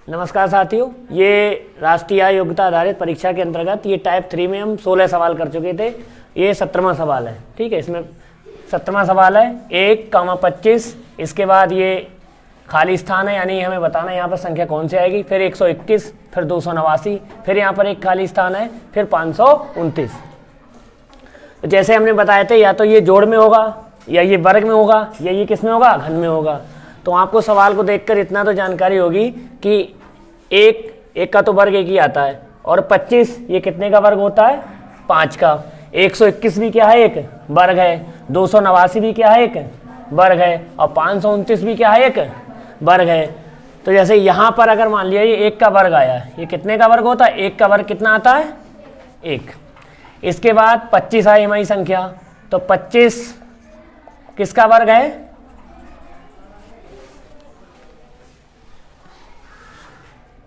नमस्कार साथियों, ये राष्ट्रीय योग्यता आधारित परीक्षा के अंतर्गत ये टाइप 3 में हम 16 सवाल कर चुके थे। ये 17वां सवाल है। ठीक है, इसमें 17वां सवाल है 1,25। इसके बाद ये खाली स्थान है, यानी हमें बताना है यहाँ पर संख्या कौन सी आएगी। फिर 121, फिर 289, फिर यहाँ पर एक खाली स्थान है, फिर 529। तो जैसे हमने बताए थे, या तो ये जोड़ में होगा, या ये वर्ग में होगा, या ये किस में होगा, घन में होगा। तो आपको सवाल को देखकर इतना तो जानकारी होगी कि एक का तो वर्ग एक ही आता है, और 25 ये कितने का वर्ग होता है, 5 का। 121 भी क्या है, एक वर्ग है। 289 भी क्या है, एक वर्ग है। और 529 भी क्या है, एक वर्ग है। तो जैसे यहाँ पर अगर मान लिया ये 1 का वर्ग आया, ये कितने का वर्ग होता है, 1 का वर्ग कितना आता है, 1। इसके बाद 25 आई हमारी संख्या, तो 25 किसका वर्ग है,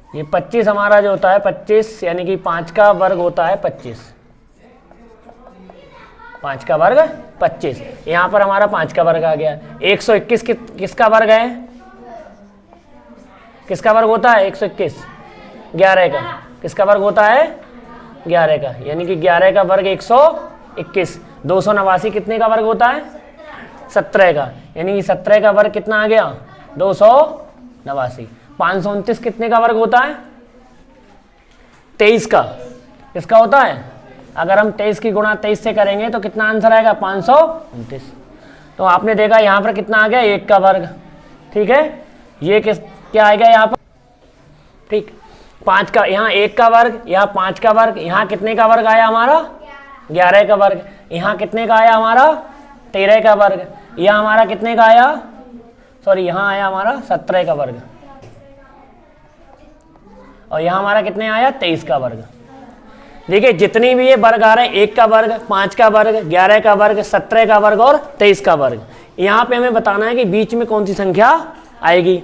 ये 25 हमारा जो होता है 25, यानी कि 5 का वर्ग होता है 25। 5 का वर्ग 25, यहाँ पर हमारा 5 का वर्ग आ गया। 121 किसका वर्ग है, किसका वर्ग होता है 121, 11 का। किसका वर्ग होता है, 11 का, यानी कि 11 का वर्ग 121। 289 कितने का वर्ग होता है, 17 का, यानी कि 17 का वर्ग कितना आ गया, 289। 529 कितने का वर्ग होता है, 23 का। किसका होता है, अगर हम 23 की गुणा 23 से करेंगे तो कितना आंसर आएगा, 529। तो आपने देखा यहाँ पर कितना आ गया, 1 का वर्ग। ठीक है, ये क्या आएगा यहाँ पर, ठीक, 5 का, यहाँ 1 का वर्ग, यहाँ 5 का वर्ग, यहाँ कितने का वर्ग आया हमारा, 11 का वर्ग। यहाँ कितने का आया हमारा, 13 का वर्ग। यहाँ हमारा कितने का आया, सॉरी, यहाँ आया हमारा 17 का वर्ग। और यहाँ हमारा कितने आया, 23 का वर्ग। देखिए जितनी भी ये वर्ग आ रहे हैं, 1 का वर्ग, 5 का वर्ग, 11 का वर्ग, 17 का वर्ग और 23 का वर्ग, यहाँ पे हमें बताना है कि बीच में कौन सी संख्या आएगी।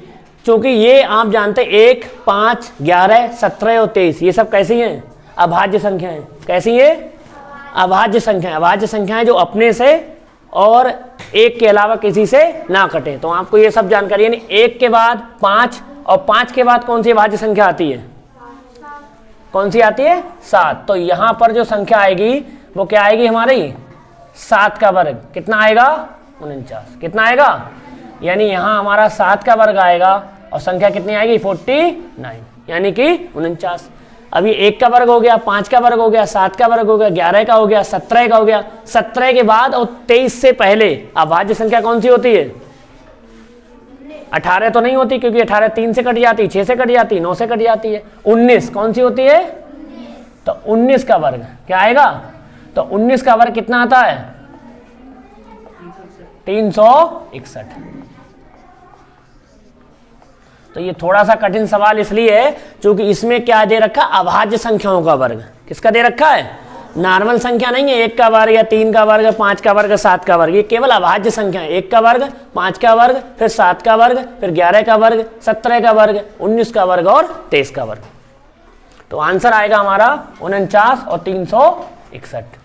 क्योंकि ये आप जानते हैं 1, 5, 11, 17 और 23 ये सब कैसी हैं, अभाज्य संख्याएं। कैसी है, अभाज्य संख्याएं। अभाज्य संख्याएं जो अपने से और 1 के अलावा किसी से ना कटे। तो आपको ये सब जानकारी, यानी 1 के बाद 5 और 5 के बाद कौन सी अभाज्य संख्या आती है, कौन सी आती है, 7। तो यहां पर जो संख्या आएगी वो क्या आएगी हमारी, 7 का वर्ग। कितना आएगा, 49। कितना आएगा, यानी यहां हमारा 7 का वर्ग आएगा और संख्या कितनी आएगी, 49, यानी कि 49। अभी 1 का वर्ग हो गया, 5 का वर्ग हो गया, 7 का वर्ग हो गया, 11 का हो गया, 17 का हो गया। 17 के बाद और 23 से पहले अभाज्य संख्या कौन सी होती है, 18 तो नहीं होती, क्योंकि 18 3 से कट जाती, 6 से कट जाती, 9 से कट जाती है। 19 कौन सी होती है, तो 19 का वर्ग क्या आएगा, तो 19 का वर्ग कितना आता है, 361। तो ये थोड़ा सा कठिन सवाल इसलिए है क्योंकि इसमें क्या दे रखा, अभाज्य संख्याओं का वर्ग। किसका दे रखा है, नॉर्मल संख्या नहीं है, 1 का वर्ग या 3 का वर्ग, 5 का वर्ग, 7 का वर्ग। ये केवल अभाज्य संख्या है। 1 का वर्ग, 5 का वर्ग, फिर 7 का वर्ग, फिर 11 का वर्ग, 17 का वर्ग, 19 का वर्ग और 23 का वर्ग। तो आंसर आएगा हमारा 49 और 361।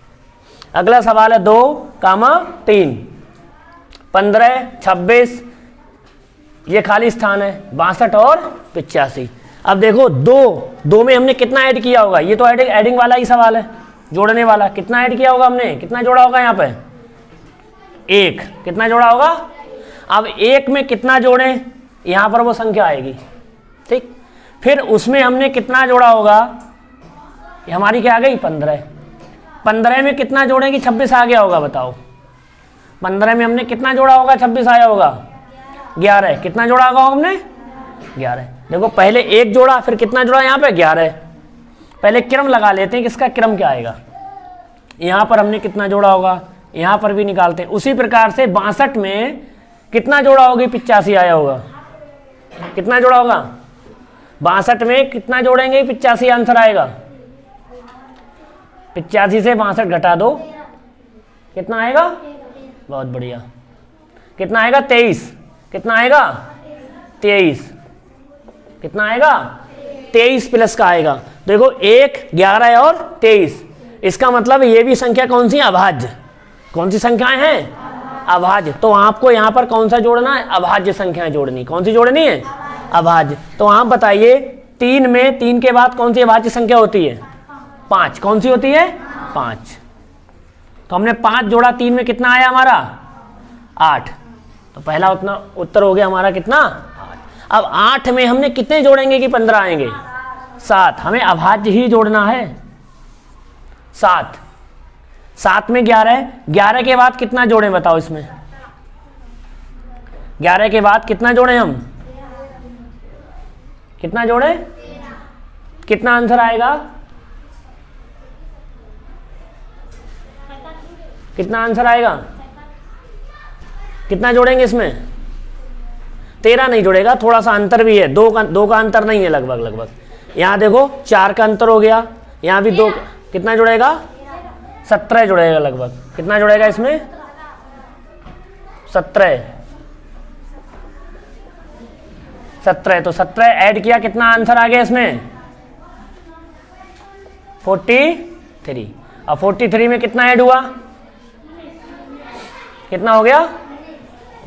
अगला सवाल है 2,3, 15, 26, ये खाली स्थान है, 62 और 85। अब देखो दो में हमने कितना ऐड किया होगा, ये तो एडिंग वाला ही सवाल है, जोड़ने वाला। कितना ऐड किया होगा हमने, कितना जोड़ा होगा यहाँ पे, 1। कितना जोड़ा होगा, अब 1 में कितना जोड़े, यहाँ पर वो संख्या आएगी। ठीक, फिर उसमें हमने कितना जोड़ा होगा, ये हमारी क्या आ गई, 15। 15 में कितना जोड़ेंगे, 26 आ गया होगा, बताओ। 15 में हमने कितना जोड़ा होगा, 26 आया होगा, 11। कितना जोड़ा होगा हमने, 11। देखो पहले 1 जोड़ा, फिर कितना जोड़ा यहाँ पे, 11। पहले क्रम लगा लेते हैं कि इसका क्रम क्या आएगा। यहाँ पर हमने कितना जोड़ा होगा, यहाँ पर भी निकालते हैं। उसी प्रकार से 62 में कितना जोड़ा होगी, 85 आया होगा। कितना जोड़ा होगा, 62 में कितना जोड़ेंगे, 85 आंसर आएगा। 85 से 62 घटा दो, कितना आएगा, बहुत बढ़िया। कितना आएगा, 23। कितना आएगा, 23। कितना आएगा, 23 प्लस का आएगा। देखो 1, 11 और 23, इसका मतलब ये भी संख्या कौन सी, अभाज्य। कौन सी संख्याएं हैं, अभाज्य। तो आपको यहाँ पर कौन सा जोड़ना है, अभाज्य संख्याएं जोड़नी। कौन सी जोड़नी है, अभाज्य। तो आप बताइए 3 में 3 के बाद कौन सी अभाज्य संख्या होती है? 5। कौन सी होती है? 5। तो हमने 5 जोड़ा, 3 में कितना आया हमारा? 8। तो पहला उतना उत्तर हो गया हमारा कितना? 8। अब 8 में हमने कितने जोड़ेंगे कि 15 आएंगे? 7। हमें अभाज्य ही जोड़ना है। 7 में 11, 11 के बाद कितना जोड़े बताओ इसमें? 11 के बाद कितना जोड़े हम? कितना जोड़े? कितना आंसर आएगा? कितना आंसर आएगा? कितना जोड़ेंगे इसमें? 13 नहीं जोड़ेगा, थोड़ा सा अंतर भी है, दो का अंतर नहीं है, लगभग। यहाँ देखो 4 का अंतर हो गया, यहाँ भी 2। कितना जुड़ेगा? 17 जुड़ेगा लगभग। कितना जुड़ेगा इसमें? 17। तो 17 ऐड किया, कितना आंसर आ गया इसमें? 43। अब 43 में कितना ऐड हुआ? कितना हो गया?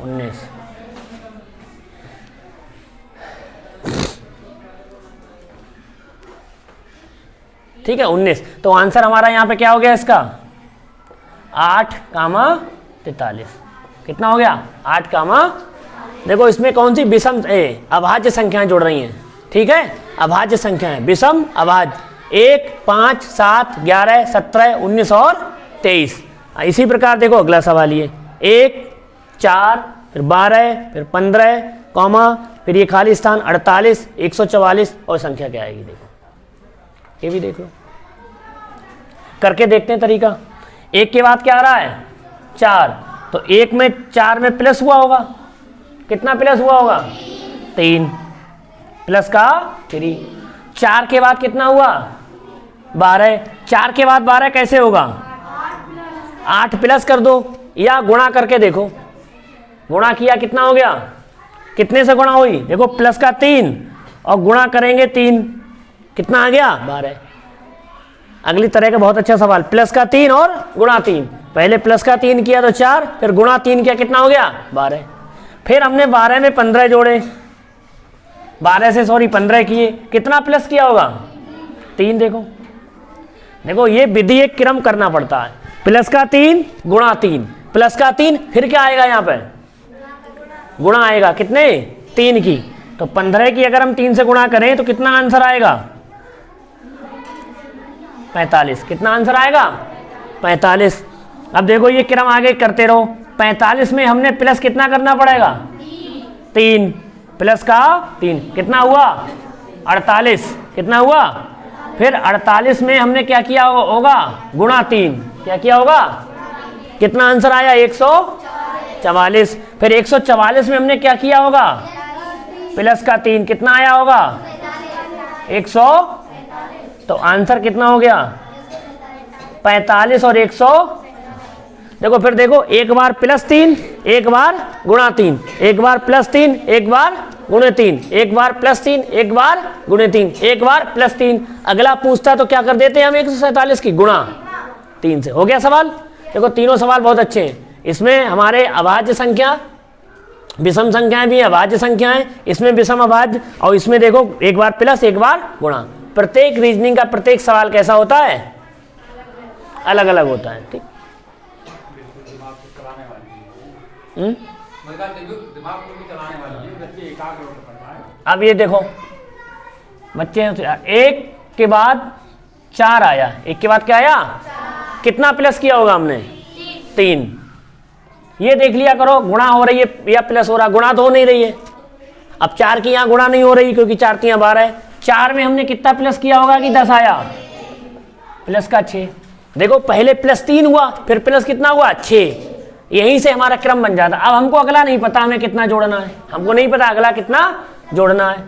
19। ठीक है, 19। तो आंसर हमारा यहां पे क्या हो गया इसका? 8,43। कितना हो गया? 8, देखो इसमें कौन सी विषम अभाज्य संख्याएं जुड़ रही हैं। ठीक है, अभाज्य संख्याएं, विषम अभाज्य। 1, 5, 7, 11, 17, 19 और 23। इसी प्रकार देखो अगला सवाल ये 1, 4, फिर 12, फिर 15, कॉमा, फिर ये खाली स्थान 48, 144 और संख्या क्या आएगी? देखो ये भी देख लो, करके देखते हैं तरीका। 1 के बाद क्या आ रहा है? 4। तो 1 में 4 में प्लस हुआ होगा, कितना प्लस हुआ होगा? 3 प्लस का 3। 4 के बाद कितना हुआ? 12। 4 के बाद 12 कैसे होगा? 8 प्लस कर दो या गुणा करके देखो। गुणा किया कितना हो गया? कितने से गुणा हुई? देखो प्लस का 3 और गुणा करेंगे 3, कितना आ गया? 12। अगली तरह का बहुत अच्छा सवाल, प्लस का 3 और गुणा 3। पहले प्लस का 3 किया तो 4, फिर गुणा 3 किया, कितना हो गया? 12। फिर हमने 12 में 15 जोड़े, 12 से 15 किए, कितना प्लस किया होगा? 3। देखो ये विधि एक क्रम करना पड़ता है। प्लस का 3 गुणा 3, प्लस का 3, फिर क्या आएगा यहाँ पे? गुणा आएगा, कितने? 3 की। तो 15 की अगर हम 3 से गुणा करें तो कितना आंसर आएगा? 45। कितना आंसर आएगा? 45। अब देखो ये क्रम आगे करते रहो। 45 में हमने प्लस कितना करना पड़ेगा? 3 प्लस का 3, कितना हुआ? 48। कितना हुआ? फिर 48 में हमने क्या किया होगा? गुणा 3। क्या किया होगा? कितना आंसर आया? 144। फिर 144 में हमने क्या किया होगा? प्लस का 3, कितना आया होगा? 100। तो आंसर कितना हो गया? 45 और 100। देखो फिर देखो, एक बार प्लस 3, एक बार गुणा 3, एक बार प्लस 3, एक बार गुणे 3, एक बार प्लस 3, एक बार गुणे 3, एक बार प्लस 3। अगला पूछता तो क्या कर देते हैं हम? 147 की गुणा 3 से। हो गया सवाल। देखो तीनों सवाल बहुत अच्छे हैं। इसमें हमारे अभाज्य संख्या, विषम संख्याएं भी अभाज्य संख्याएं, इसमें विषम अभाज्य, और इसमें देखो एक बार प्लस एक बार गुणा। प्रत्येक रीजनिंग का प्रत्येक सवाल कैसा होता है? अलग अलग होता है। ठीक, अब ये देखो बच्चे, 1 के बाद 4 आया, 1 के बाद क्या आया? कितना प्लस किया होगा हमने? 3। ये देख लिया करो, गुणा हो रही है या प्लस हो रहा? गुणा तो हो नहीं रही है। अब 4 की यहाँ गुणा नहीं हो रही क्योंकि 4 3 12 है। 4 में हमने कितना प्लस किया होगा कि 10 आया? प्लस का 6। देखो पहले प्लस 3 हुआ, फिर प्लस कितना हुआ? 6। यहीं से हमारा क्रम बन जाता। अब हमको अगला नहीं पता हमें कितना जोड़ना है, हमको नहीं पता अगला कितना जोड़ना है,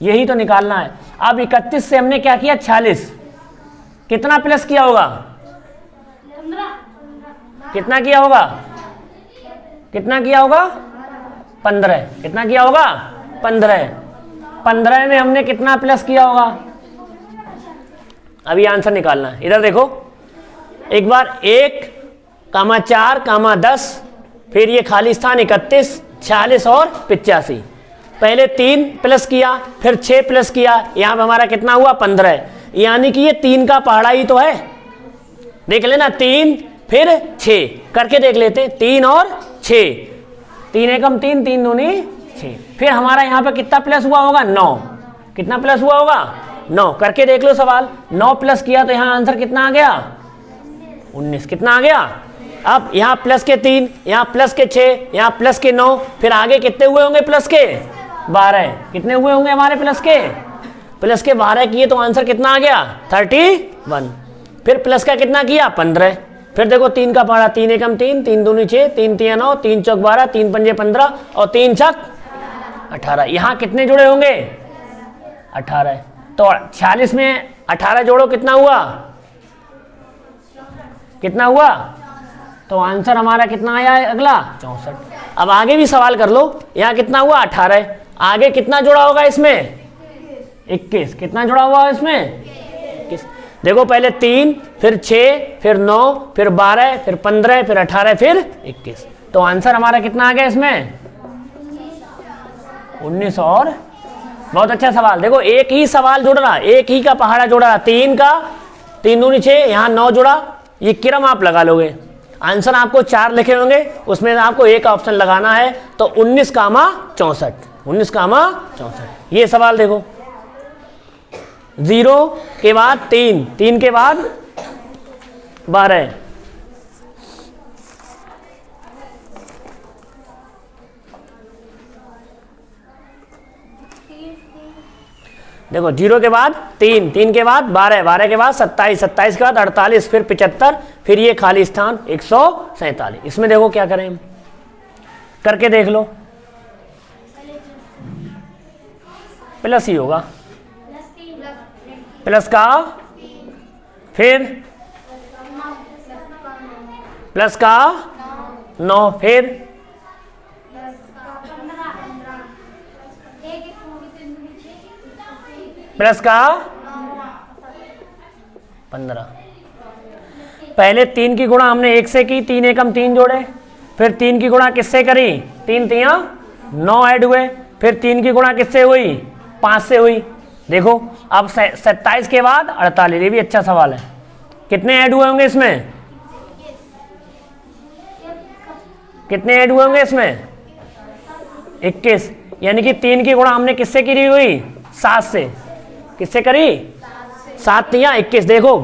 यही तो निकालना है। अब 31 से हमने क्या किया? 46। कितना प्लस किया होगा? कितना किया होगा? कितना किया होगा? 15। कितना किया होगा? 15। 15 में हमने कितना प्लस किया होगा? अभी आंसर निकालना है। इधर देखो, एक बार 1, 4, 10, फिर ये खाली स्थान 31, 46 और 85। पहले 3 प्लस किया, फिर 6 प्लस किया, यहां पे हमारा कितना हुआ 15, यानी कि ये 3 का पहाड़ा ही तो है। देख लेना 3 फिर 6 करके देख लेते, 3 और 6, 3 एकम 3, 3 दूनी 6, फिर हमारा यहाँ पे कितना प्लस हुआ होगा 9, कितना प्लस हुआ होगा 9, करके देख लो सवाल, 9 प्लस किया तो यहाँ आंसर कितना आ गया 19, कितना आ गया। अब यहाँ प्लस के 3, यहाँ प्लस के 6, यहाँ प्लस के 9, फिर आगे कितने हुए होंगे प्लस के 12, कितने हुए होंगे हमारे प्लस के 12 किए तो आंसर कितना आ गया 31, फिर प्लस का कितना किया 15, फिर देखो 3 का पहाड़ा, 3 एकम 3, 3 दूनी 6, 3 तिया 9, 3 चौक 12, 3 पंजे 15 और 3 छक 18, यहाँ कितने जुड़े होंगे 18, तो 46 में 18 जोड़ो कितना हुआ, कितना हुआ, तो आंसर हमारा कितना आया है अगला 64। अब आगे भी सवाल कर लो, यहाँ कितना हुआ 18, आगे कितना जुड़ा होगा इसमें 21, कितना जुड़ा हुआ है इसमें 21, देखो पहले 3 फिर 6 फिर 9 फिर 12 फिर 15 फिर 18 फिर 21, तो आंसर हमारा कितना आ गया इसमें 19। और बहुत अच्छा सवाल, देखो एक ही सवाल जुड़ रहा, एक ही का पहाड़ा जुड़ रहा, 3 का 3 दूनी 6, यहाँ 9 जुड़ा, ये क्रम आप लगा लोगे, आंसर आपको 4 लिखे होंगे, उसमें आपको एक ऑप्शन लगाना है, तो 19 कामा 64, 19 कामा 64, ये सवाल देखो 0 के बाद 3, 3 के बाद 12, देखो 0 के बाद 3, 3 के बाद 12, 12 के बाद 27, 27 के बाद 48, फिर 75, फिर ये खाली स्थान 147, इसमें देखो क्या करें हम, करके देख लो, प्लस ही होगा, प्लस का फिर प्लस का 9, फिर प्लस का 15, पहले 3 की गुणा हमने 1 से की, 3 एकम 3 जोड़े, फिर 3 की गुणा किससे करी 3 तिया 9 ऐड हुए, फिर 3 की गुणा किससे हुई 5 से हुई, देखो अब 27 के बाद 48, ये भी अच्छा सवाल है, कितने ऐड हुए होंगे इसमें, कितने ऐड हुए होंगे इसमें 21, यानी कि 3 की गुणा हमने किससे करी हुई 7 से, किससे करी 7 तिया 21, देखो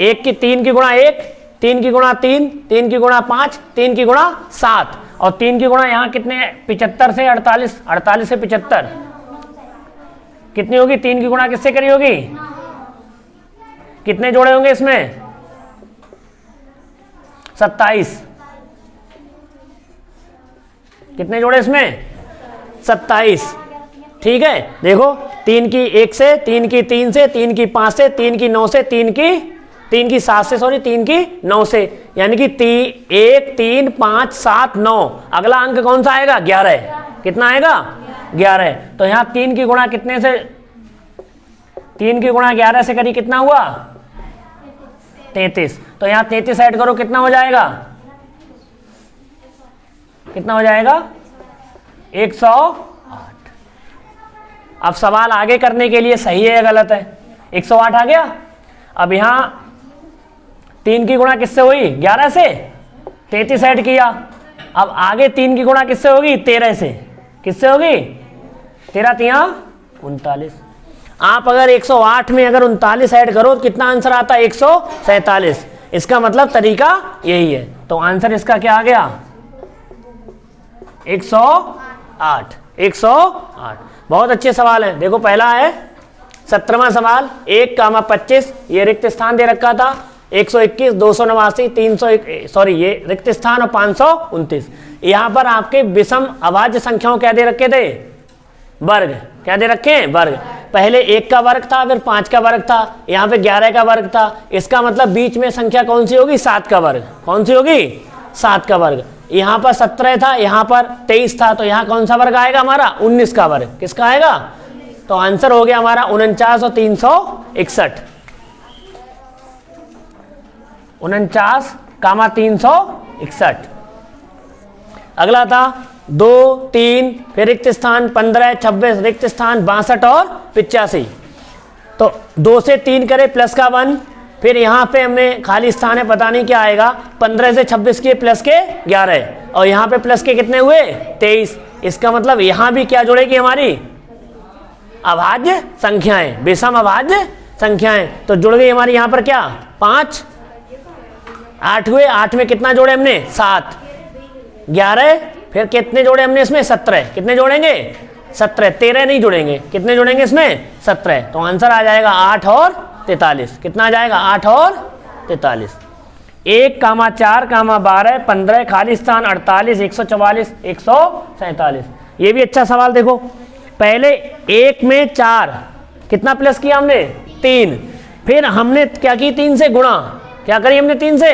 1 की 3 की गुणा 1, 3 की गुणा 3, 3 की गुणा 5, 3 की गुणा 7 और 3 की गुणा यहाँ कितने 75 से 48, 48 से 75 कितनी होगी, 3 की गुणा किससे करी होगी, कितने जोड़े होंगे इसमें 27, कितने जोड़े इसमें 27, ठीक है, देखो 3 की 1 से, 3 की 3 से, 3 की 5 से, 3 की 9 से, 3 की 7 से, सॉरी 3 की 9 से, यानी कि 1 3 5 7 9, अगला अंक कौन सा आएगा 11, कितना आएगा 11, तो यहाँ 3 की गुणा कितने से, 3 की गुणा 11 से करी कितना हुआ 33, तो यहाँ 33 ऐड करो कितना हो जाएगा, कितना हो जाएगा 108। अब सवाल आगे करने के लिए सही है या गलत है, 108 आ गया। अब यहाँ 3 की गुणा किससे हुई 11 से, 33 ऐड किया, अब आगे 3 की गुणा किससे होगी 13 से, किससे होगी 13 तिया 39, आप अगर 108 में अगर 39 ऐड करो तो कितना आंसर आता है 147, इसका मतलब तरीका यही है, तो आंसर इसका क्या आ गया 108, 108। बहुत अच्छे सवाल है, देखो पहला है 17वां सवाल, 1,25 ये रिक्त स्थान दे रखा था, 121 289 300 सॉरी ये रिक्त स्थान और 529, यहाँ पर आपके विषम अभाज्य संख्याओं क्या दे रखे थे वर्ग, क्या दे रखे हैं वर्ग, पहले 1 का वर्ग था फिर 5 का वर्ग था, यहाँ पे 11 का वर्ग था, इसका मतलब बीच में संख्या कौन सी होगी 7 का वर्ग, कौन सी होगी 7 का वर्ग, यहाँ पर 17 था यहाँ पर 23 था, तो यहाँ कौन सा वर्ग आएगा हमारा 19 का वर्ग, किसका आएगा, तो आंसर हो गया हमारा 49 और 361, 49, 361। अगला था 2 3 फिर रिक्त स्थान 15 26 रिक्त स्थान 62 और 85। तो 2 से 3 करे प्लस का 1, फिर यहाँ पे हमें खाली स्थान है पता नहीं क्या आएगा, 15 से 26 के प्लस के 11 और यहाँ पे प्लस के कितने हुए 23। इसका मतलब यहाँ भी क्या जुड़ेगी हमारी अभाज्य संख्याएं, विषम अभाज्य संख्याएं। तो जुड़ गई हमारी यहाँ पर क्या 5 8 हुए, 8 में कितना जोड़े हमने 7 11 फिर कितने जोड़े हमने इसमें 17, कितने जोड़ेंगे 17, 13 नहीं जोड़ेंगे, कितने जोड़ेंगे इसमें 17। तो आंसर आ जाएगा 8 और 43। कितना आ जाएगा 8 और 43। 1 कामा 4 कामा 12 15 खाली स्थान 48 144 147। ये भी अच्छा सवाल देखो, पहले 1 में 4 कितना प्लस किया हमने 3, फिर हमने क्या की 3 से गुणा, क्या करी हमने 3 से,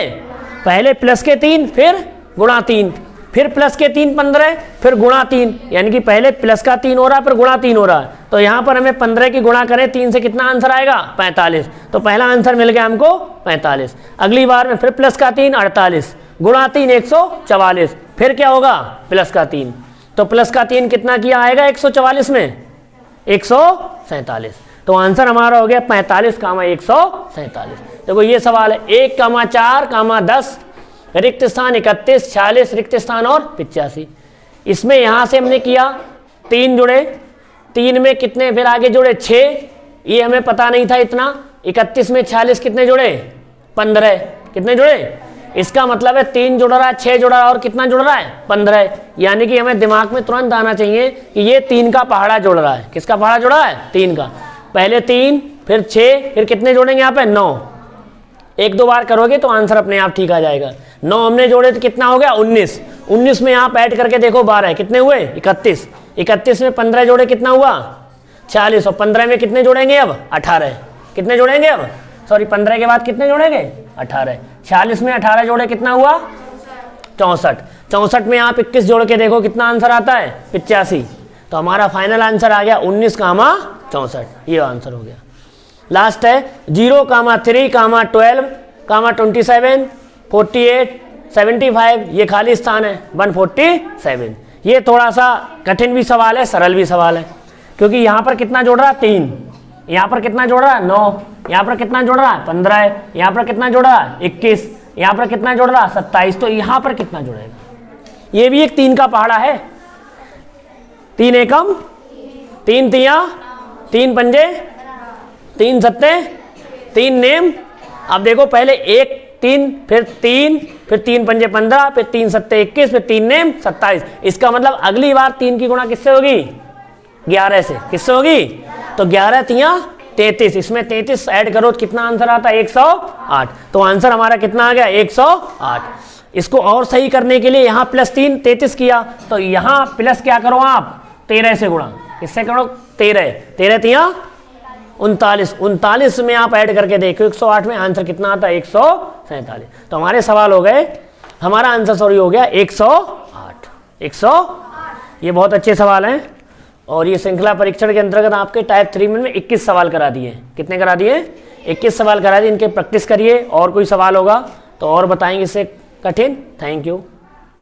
पहले प्लस के 3 फिर गुणा 3 फिर प्लस के 3 15 फिर गुणा 3, यानी कि पहले प्लस का 3 हो रहा है फिर गुणा 3 हो रहा है। तो यहाँ पर हमें 15 की गुणा करें 3 से कितना आंसर आएगा 45। तो पहला आंसर मिल गया हमको 45। अगली बार में फिर प्लस का 3 48 गुणा 3 144 फिर क्या होगा प्लस का 3, तो प्लस का 3 कितना किया आएगा 144 में 147। तो आंसर हमारा हो गया 45 कामा 147। देखो ये सवाल है 1 कामा 4 कामा 10 रिक्त स्थान 31 46 रिक्त स्थान और 85। इसमें यहाँ से हमने किया 3 जुड़े, 3 में कितने फिर आगे जुड़े 6, ये हमें पता नहीं था इतना। 31 में 46 कितने जुड़े 15, कितने जुड़े, इसका मतलब है 3 जुड़ रहा है 6 जुड़ रहा है और कितना जुड़ रहा है 15। यानी कि हमें दिमाग में तुरंत आना चाहिए कि ये 3 का पहाड़ा जुड़ रहा है। किसका पहाड़ा जुड़ा है 3 का, पहले 3 फिर 6 फिर कितने जोड़ेंगे यहाँ पे 9, 1-2 बार करोगे तो आंसर अपने आप ठीक आ जाएगा। 9 हमने जोड़े तो कितना हो गया 19, 19 में यहाँ ऐड करके देखो 12 कितने हुए 31, 31 में 15 जोड़े कितना हुआ 40 और 15 में कितने जोड़ेंगे अब 18, कितने जोड़ेंगे अब सॉरी 15 के बाद कितने जोड़ेंगे 18, 40 में 18 जोड़े कितना हुआ 64, 64 में आप 21 जोड़ के देखो कितना आंसर आता है 85। तो हमारा फाइनल आंसर आ गया 19 कामा 64, ये आंसर हो गया। लास्ट है 0 कामा 3 कामा 12 कामा 27 48 75, ये खाली स्थान है 147। ये थोड़ा सा कठिन भी सवाल है सरल भी सवाल है, क्योंकि यहाँ पर कितना जोड़ रहा है 3, यहाँ पर कितना जोड़ रहा है 9, यहाँ पर कितना जोड़ रहा है 15, यहाँ पर कितना जोड़ रहा है 21, यहाँ पर कितना जोड़ रहा है 27, तो यहाँ पर कितना जोड़ेगा। ये भी एक 3 का पहाड़ा है, 3 एकम 3 तिया 3 पंजे 3 सत्ते 3 नेम। अब देखो पहले 1 3 फिर 3 फिर 3 पंजे 15 फिर 3 सत्ते 21 फिर 3 नेम 27। इसका मतलब अगली बार 3 की गुणा किससे होगी 11 से, किससे होगी, तो 11 तिया 33, इसमें 33 ऐड करो तो कितना आंसर आता है 108। तो आंसर हमारा कितना आ गया 108। इसको और सही करने के लिए यहाँ +3 33 किया, तो यहाँ प्लस क्या करो आप 13 से गुणा, किससे करो 13, 13 तिया 39, 39 में आप ऐड करके देखो 108 में आंसर कितना आता है 147। तो हमारे सवाल हो गए, हमारा आंसर सॉरी हो गया 108। 108 ये बहुत अच्छे सवाल हैं। और ये श्रृंखला परीक्षण के अंतर्गत आपके टाइप 3 में 21 सवाल करा दिए। कितने करा दिए 21 सवाल करा दिए। इनके प्रैक्टिस करिए, और कोई सवाल होगा तो और बताएंगे इससे कठिन। Thank you.